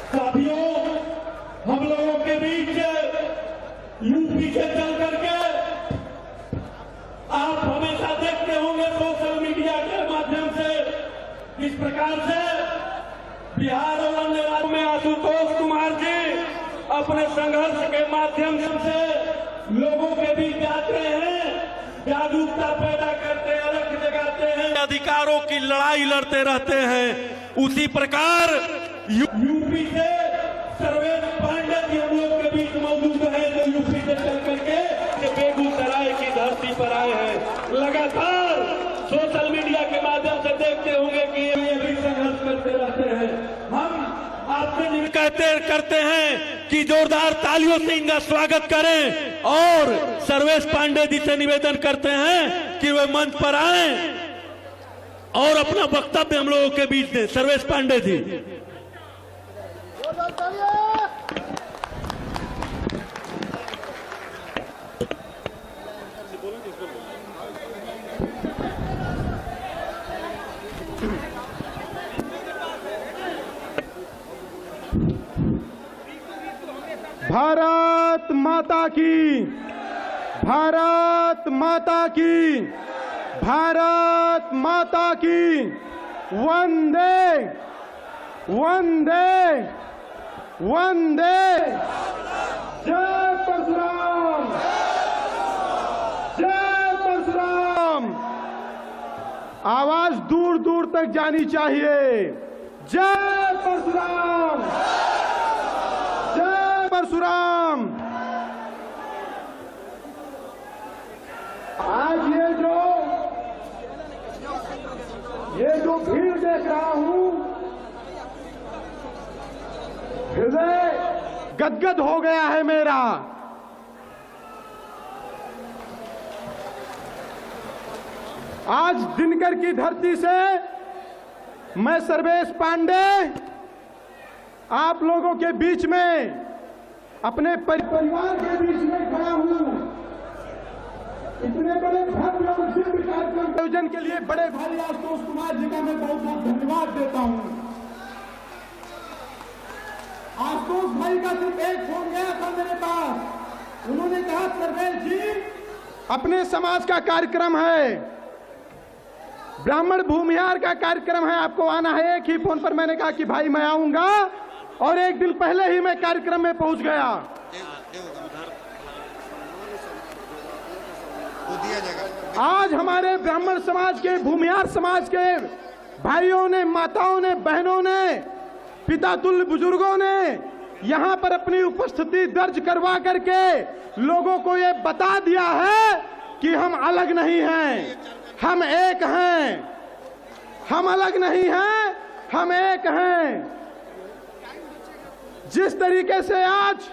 साथियों, हम लोगों के बीच यूपी से चल करके आप हमेशा देखते होंगे सोशल मीडिया के माध्यम से किस प्रकार से बिहार और अन्य राज्यों में आशुतोष कुमार जी अपने संघर्ष के माध्यम से लोगों के बीच जाते हैं, जागरूकता पैदा करते हैं, अलग जगाते हैं, अधिकारों की लड़ाई लड़ते रहते हैं। उसी प्रकार यूपी से सर्वेश पांडे जी हम लोग के बीच मौजूद है, जो यूपी से चल करके बेगूसराय की धरती पर आए हैं। लगातार सोशल मीडिया के माध्यम से देखते होंगे कि ये भी संघर्ष करते रहते हैं। हम आपसे करते हैं कि जोरदार तालियों से इनका स्वागत करें और सर्वेश पांडे जी से निवेदन करते हैं कि वे मंच पर आए और अपना वक्तव्य हम लोगों के बीच दें। सर्वेश पांडे जी। भारत माता की, भारत माता की, भारत माता की, वंदे वंदे वंदे। जय परशुराम, जय परशुराम। आवाज दूर दूर तक जानी चाहिए। जय परशुराम, जय परशुराम। आज ये जो भीड़ देख रहा हूं, हृदय गदगद हो गया है मेरा। आज दिनकर की धरती से मैं सर्वेश पांडे आप लोगों के बीच में, अपने परिवार के बीच में खड़ा हूं। इतने बड़े भव्य और दिव्य कार्यक्रम आयोजन के लिए बड़े भाई आशुतोष कुमार जी का मैं बहुत बहुत धन्यवाद देता हूं। आशुतोष भाई का सिर्फ एक फोन गया था मेरे पास। उन्होंने कहा सर्वेश जी अपने समाज का कार्यक्रम है, ब्राह्मण भूमिहार का कार्यक्रम है, आपको आना है। एक ही फोन पर मैंने कहा कि भाई मैं आऊंगा और एक दिन पहले ही मैं कार्यक्रम में पहुंच गया। आज हमारे ब्राह्मण समाज के, भूमिहार समाज के भाइयों ने, माताओं ने, बहनों ने, पिता तुल्य बुजुर्गों ने यहां पर अपनी उपस्थिति दर्ज करवा करके लोगों को ये बता दिया है कि हम अलग नहीं हैं, हम एक हैं। हम अलग नहीं हैं, हम एक हैं। जिस तरीके से आज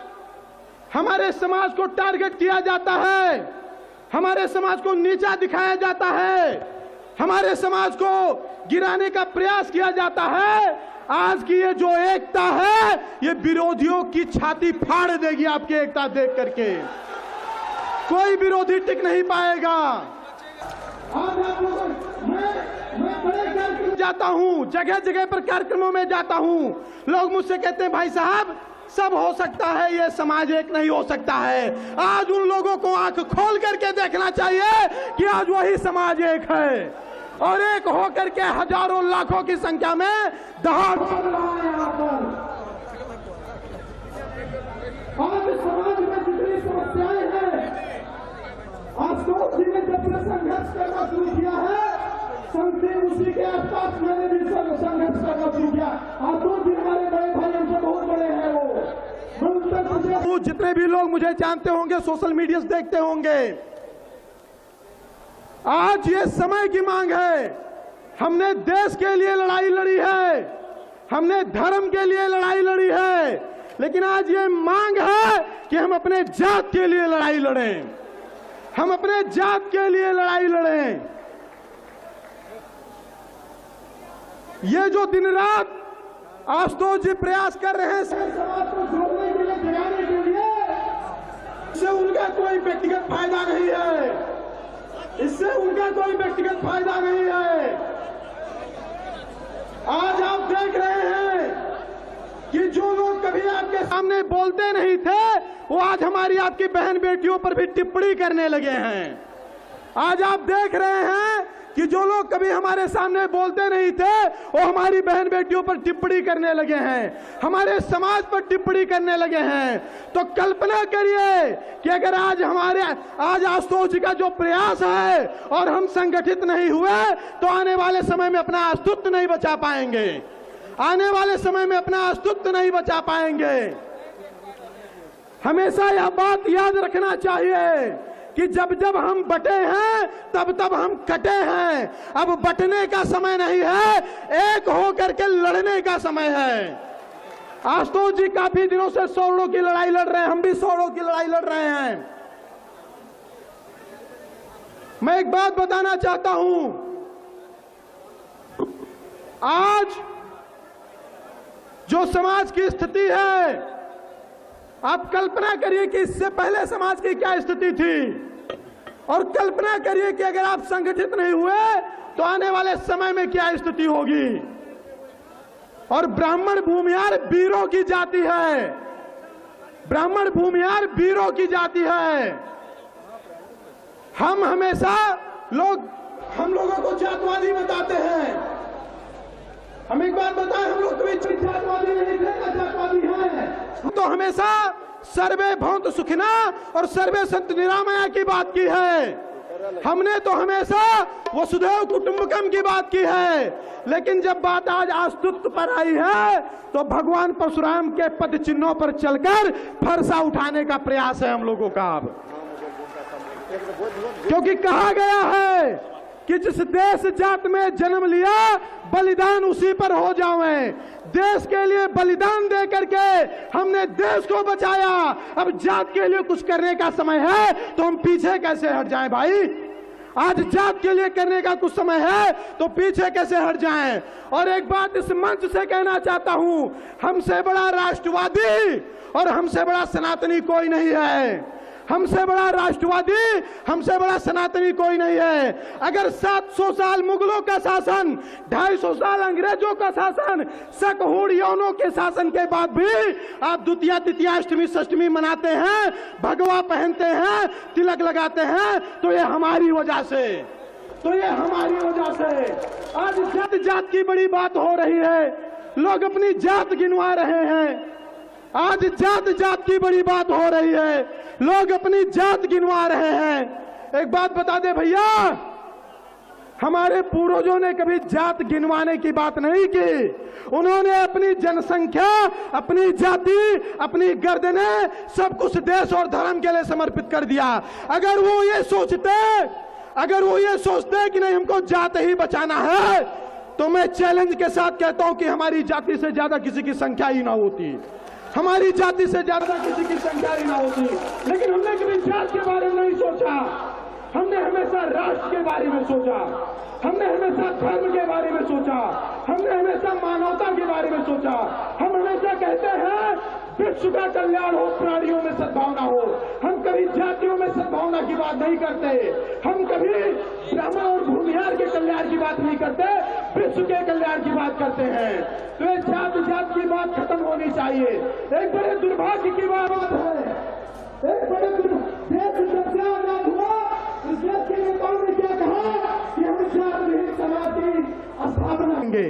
हमारे समाज को टारगेट किया जाता है, हमारे समाज को नीचा दिखाया जाता है, हमारे समाज को गिराने का प्रयास किया जाता है, आज की ये जो एकता है ये विरोधियों की छाती फाड़ देगी। आपकी एकता देख करके कोई विरोधी टिक नहीं पाएगा। आज आप लोगों, मैं बड़े कार्यक्रम जाता हूं, जगह जगह पर कार्यक्रमों में जाता हूं। लोग मुझसे कहते हैं भाई साहब सब हो सकता है, ये समाज एक नहीं हो सकता है। आज उन लोगों को आंख खोल करके देखना चाहिए कि आज वही समाज एक है और एक होकर के हजारों लाखों की संख्या में दहाड़ रहा है यहाँ पर। आज समाज में जितनी समस्याएं हैं, आशुतोष जी ने जब से संघर्ष करना शुरू किया है, समथिंग उसी के आसपास मैंने भी संघर्ष करना शुरू किया। आशुतोष जी हमारे बड़े भाई, हमसे बहुत बड़े हैं वो। जितने भी लोग मुझे जानते होंगे, सोशल मीडिया से देखते होंगे, आज ये समय की मांग है। हमने देश के लिए लड़ाई लड़ी है, हमने धर्म के लिए लड़ाई लड़ी है, लेकिन आज ये मांग है कि हम अपने जात के लिए लड़ाई लड़ें, हम अपने जात के लिए लड़ाई लड़ें। ये जो दिन रात आशुतोष जी प्रयास कर रहे हैं समाज को जोड़ने के लिए, जगाने के लिए, इससे उनका कोई व्यक्तिगत फायदा नहीं है, इससे उनका कोई व्यक्तिगत फायदा नहीं है। आज आप देख रहे हैं कि जो लोग सामने बोलते नहीं थे, वो आज हमारी आपकी बहन बेटियों पर भी टिप्पणी करने लगे हैं। आज आप देख रहे हैं कि जो लोग कभी हमारे सामने बोलते नहीं थे, वो हमारी बहन बेटियों पर टिप्पणी करने लगे हैं, हमारे समाज पर टिप्पणी करने लगे हैं। तो कल्पना करिए कि अगर आज आशुतोष जी का जो प्रयास है और हम संगठित नहीं हुए, तो आने वाले समय में अपना अस्तित्व नहीं बचा पाएंगे, आने वाले समय में अपना अस्तित्व नहीं बचा पाएंगे। हमेशा यह बात याद रखना चाहिए कि जब जब हम बटे हैं, तब तब हम कटे हैं। अब बटने का समय नहीं है, एक होकर के लड़ने का समय है। आशुतोष जी काफी दिनों से सौड़ों की लड़ाई लड़ रहे हैं, हम भी सौड़ों की लड़ाई लड़ रहे हैं। मैं एक बात बताना चाहता हूं, आज जो समाज की स्थिति है, आप कल्पना करिए कि इससे पहले समाज की क्या स्थिति थी, और कल्पना करिए कि अगर आप संगठित नहीं हुए तो आने वाले समय में क्या स्थिति होगी। और ब्राह्मण भूमिहार वीरों की जाति है, ब्राह्मण भूमिहार वीरों की जाति है। हम हमेशा हम लोगों को जातवादी बताते हैं। हम एक बात बताएं, हम लोग कभी जातवादी नहीं थे, जातवादी हैं। तो हमेशा सर्वे भवन्तु सुखिना और सर्वे सन्तु निरामया की बात की है। हमने तो हमेशा वसुधैव कुटुंबकम की बात की है। लेकिन जब बात आज अस्तित्व पर आई है, तो भगवान परशुराम के पद चिन्हों पर चलकर फरसा उठाने का प्रयास है हम लोगों का। अब क्योंकि कहा गया है कि जिस देश जात में जन्म लिया, बलिदान उसी पर हो जावे। देश के लिए बलिदान दे करके हमने देश को बचाया, अब जात के लिए कुछ करने का समय है, तो हम पीछे कैसे हट जाएं भाई। आज जात के लिए करने का कुछ समय है, तो पीछे कैसे हट जाएं। और एक बात इस मंच से कहना चाहता हूं, हमसे बड़ा राष्ट्रवादी और हमसे बड़ा सनातनी कोई नहीं है। हमसे बड़ा राष्ट्रवादी, हमसे बड़ा सनातनी कोई नहीं है। अगर 700 साल मुगलों का शासन, 250 साल अंग्रेजों का शासन, शकहूर यवनों के शासन के बाद भी आप द्वितीया तृतीया अष्टमी षष्टमी मनाते हैं, भगवा पहनते हैं, तिलक लगाते हैं, तो ये हमारी वजह से, तो ये हमारी वजह से। आज जात जात की बड़ी बात हो रही है, लोग अपनी जात गिनवा रहे हैं। आज जात जात की बड़ी बात हो रही है, लोग अपनी जात गिनवा रहे हैं। एक बात बता दे भैया, हमारे पूर्वजों ने कभी जात गिनवाने की बात नहीं की। उन्होंने अपनी जनसंख्या, अपनी जाति, अपनी गर्दने, सब कुछ देश और धर्म के लिए समर्पित कर दिया। अगर वो ये सोचते कि नहीं हमको जात ही बचाना है, तो मैं चैलेंज के साथ कहता हूं कि हमारी जाति से ज्यादा किसी की संख्या ही ना होती, हमारी जाति से ज्यादा किसी की संख्या ही ना होती। लेकिन हमने कभी जात के बारे में नहीं सोचा, हमने हमेशा राष्ट्र के बारे में सोचा, हमने हमेशा धर्म के बारे में सोचा, हमने हमेशा मानवता के बारे में सोचा। हम हमेशा कहते हैं विश्व का कल्याण हो, प्राणियों में सद्भावना हो। हम कभी जातियों में सद्भावना की बात नहीं करते, हम कभी ब्राह्मण और भूमिहार के कल्याण की बात नहीं करते, विश्व के कल्याण की बात करते हैं। तो ये जात जात की बात खत्म होनी चाहिए। एक बड़े दुर्भाग्य की बात है, एक बड़े देश जब से आजाद हुआ, इस देश के नेताओं ने क्या कहा कि हम जात विहीन समाज की स्थापना करेंगे।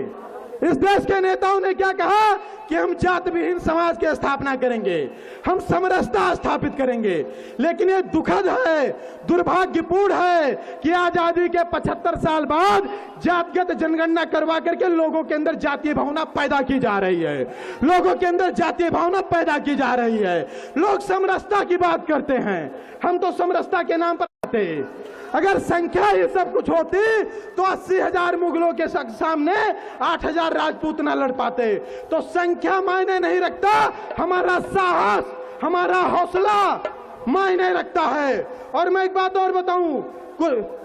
इस देश के नेताओं ने क्या कहा कि हम जात विहीन समाज की स्थापना करेंगे, हम समरसता स्थापित करेंगे। लेकिन ये दुखद है, दुर्भाग्यपूर्ण है कि आजादी के 75 साल बाद जातिगत जनगणना करवा करके लोगों के अंदर जातीय भावना पैदा की जा रही है, लोगों के अंदर जातीय भावना पैदा की जा रही है। लोग समरसता की बात करते हैं, हम तो समरसता के नाम पर आते। अगर संख्या ही सब कुछ होती तो 80,000 मुगलों के सामने 8,000 राजपूत न लड़ पाते। तो संख्या मायने नहीं रखता, हमारा साहस, हमारा हौसला मायने रखता है। और मैं एक बात और बताऊं,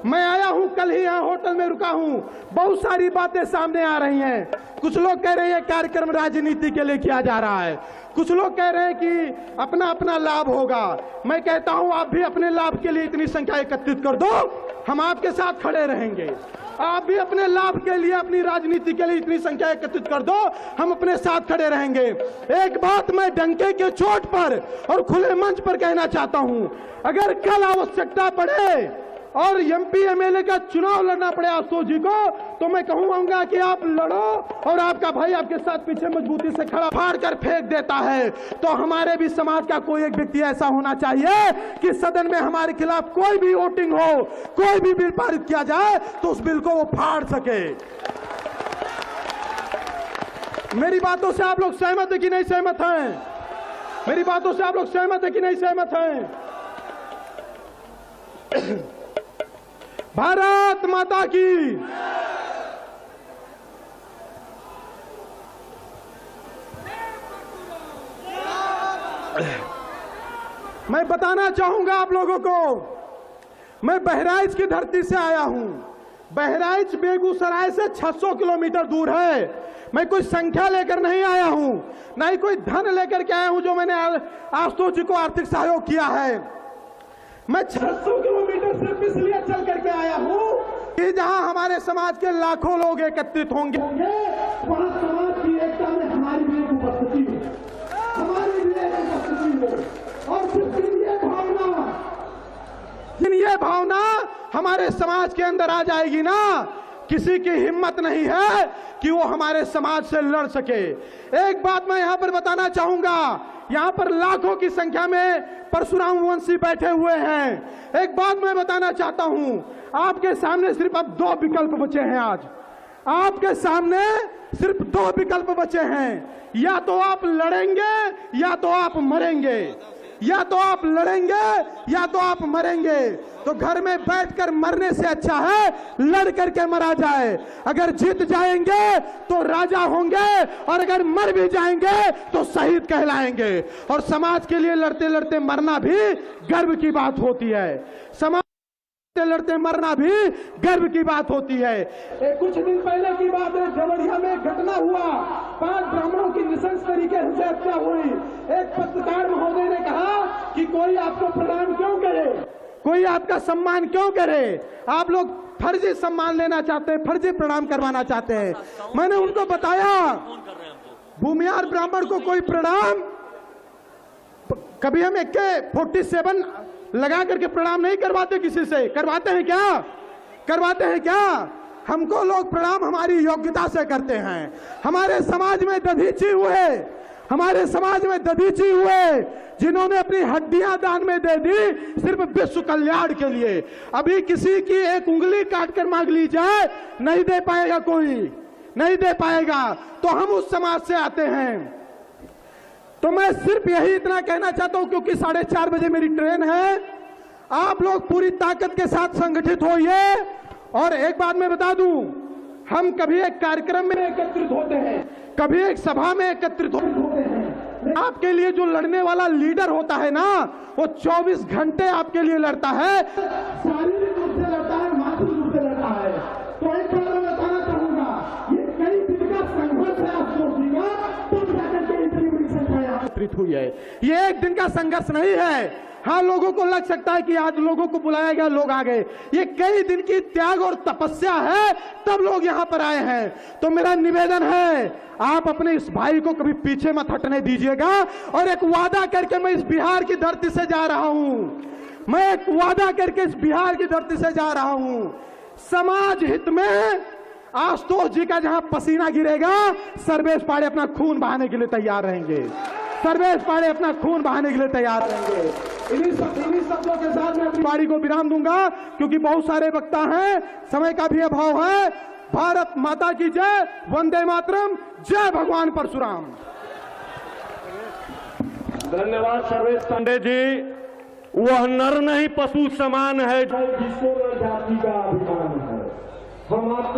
मैं आया हूं, कल ही यहां होटल में रुका हूं, बहुत सारी बातें सामने आ रही हैं। कुछ लोग कह रहे हैं कार्यक्रम राजनीति के लिए किया जा रहा है, कुछ लोग कह रहे हैं कि अपना अपना लाभ होगा। मैं कहता हूं आप भी अपने लाभ के लिए इतनी संख्या एकत्रित कर दो, हम आपके साथ खड़े रहेंगे। आप भी अपने लाभ के लिए, अपनी राजनीति के लिए इतनी संख्या एकत्रित कर दो, हम अपने साथ खड़े रहेंगे। एक बात मैं डंके के चोट पर और खुले मंच पर कहना चाहता हूं, अगर कल आवश्यकता पड़े और एमपी एमएलए का चुनाव लड़ना पड़े आशुतोष जी को, तो मैं कहूंगा कि आप लड़ो, और आपका भाई आपके साथ पीछे मजबूती से खड़ा फाड़ कर फेंक देता है। तो हमारे भी समाज का कोई एक व्यक्ति ऐसा होना चाहिए कि सदन में हमारे खिलाफ कोई भी वोटिंग हो, कोई भी बिल पारित किया जाए तो उस बिल को वो फाड़ सके। मेरी बातों से आप लोग सहमत है कि नहीं सहमत हैं? मेरी बातों से आप लोग सहमत है कि नहीं सहमत हैं? भारत माता की। मैं बताना चाहूंगा आप लोगों को, मैं बहराइच की धरती से आया हूं। बहराइच बेगूसराय से 600 किलोमीटर दूर है। मैं कोई संख्या लेकर नहीं आया हूं, ना ही कोई धन लेकर के आया हूं जो मैंने आशुतोष जी को आर्थिक सहयोग किया है। मैं 600 किलोमीटर सिर्फ इसलिए चल करके आया हूं कि जहां हमारे समाज के लाखों लोग एकत्रित होंगे, वहां समाज की एकता में हमारी भी एक उपस्थिति हो, हमारी भी एक उपस्थिति हो। और ये भावना हमारे समाज के अंदर आ जाएगी ना, किसी की हिम्मत नहीं है कि वो हमारे समाज से लड़ सके। एक बात मैं यहां पर बताना चाहूंगा, यहां पर लाखों की संख्या में परशुराम वंशी बैठे हुए हैं। एक बात मैं बताना चाहता हूं, आपके सामने सिर्फ अब 2 विकल्प बचे हैं। आज आपके सामने सिर्फ 2 विकल्प बचे हैं, या तो आप लड़ेंगे या तो आप मरेंगे, या तो आप लड़ेंगे या तो आप मरेंगे। तो घर में बैठकर मरने से अच्छा है लड़ करके मरा जाए। अगर जीत जाएंगे तो राजा होंगे, और अगर मर भी जाएंगे तो शहीद कहलाएंगे। और समाज के लिए लड़ते लड़ते मरना भी गर्व की बात होती है। समाज लड़ते मरना भी गर्व की बात होती है। कुछ दिन पहले की बात है, जवड़िया में एक घटना हुआ, 5 ब्राह्मणों की निशंस तरीके से हत्या हुई। एक पत्रकार महोदय ने कहा कि कोई आपको प्रणाम क्यों करे, कोई आपका सम्मान क्यों करे, आप लोग फर्जी सम्मान लेना चाहते हैं, फर्जी प्रणाम करवाना चाहते हैं। मैंने उनको बताया, भूमिहार ब्राह्मण को कोई प्रणाम, कभी हम AK-47 लगा करके प्रणाम नहीं करवाते किसी से, करवाते हैं क्या? करवाते हैं क्या? हमको लोग प्रणाम हमारी योग्यता से करते हैं। हमारे समाज में दधीची हुए, हमारे समाज में दधीची हुए जिन्होंने अपनी हड्डियां दान में दे दी सिर्फ विश्व कल्याण के लिए। अभी किसी की एक उंगली काट कर मांग ली जाए, नहीं दे पाएगा, कोई नहीं दे पाएगा। तो हम उस समाज से आते हैं। तो मैं सिर्फ यही इतना कहना चाहता हूं, क्योंकि 4:30 बजे मेरी ट्रेन है। आप लोग पूरी ताकत के साथ संगठित होइए। और एक बात मैं बता दूं, हम कभी एक कार्यक्रम में एकत्रित होते हैं, कभी एक सभा में एकत्रित होते हैं। आपके लिए जो लड़ने वाला लीडर होता है ना, वो 24 घंटे आपके लिए लड़ता है, शारीरिक रूप से लड़ता है, मानसिक रूप से लड़ता है। तो एक बात मैं बताना चाहूंगा, ये कई दिन का संघर्ष है आशुतोष जी का, तुम जाकर के इतनी बड़ी संख्या एकत्रित हुई है। ये एक दिन का संघर्ष नहीं है। हाँ, लोगों को लग सकता है कि आज लोगों को बुलाया गया, लोग आ गए। ये कई दिन की त्याग और तपस्या है, तब लोग यहां पर आए हैं। तो मेरा निवेदन है, आप अपने इस भाई को कभी पीछे मत हटने दीजिएगा। और एक वादा करके मैं इस बिहार की धरती से जा रहा हूं, मैं एक वादा करके इस बिहार की धरती से जा रहा हूं, समाज हित में आशुतोष जी का जहां पसीना गिरेगा, सर्वेश पांडे अपना खून बहाने के लिए तैयार रहेंगे। सर्वेश पांडे अपना खून बहाने के लिए तैयार रहेंगे। इन्हीं शब्दों के साथ मैं अपनी वाणी को विराम दूंगा, क्योंकि बहुत सारे वक्ता हैं, समय का भी अभाव है। भारत माता की जय, वंदे मातरम, जय भगवान परशुराम। धन्यवाद सर्वेश पांडे जी। वह नर नहीं पशु समान है, जिसको जाति का अभिमान है। हम आपको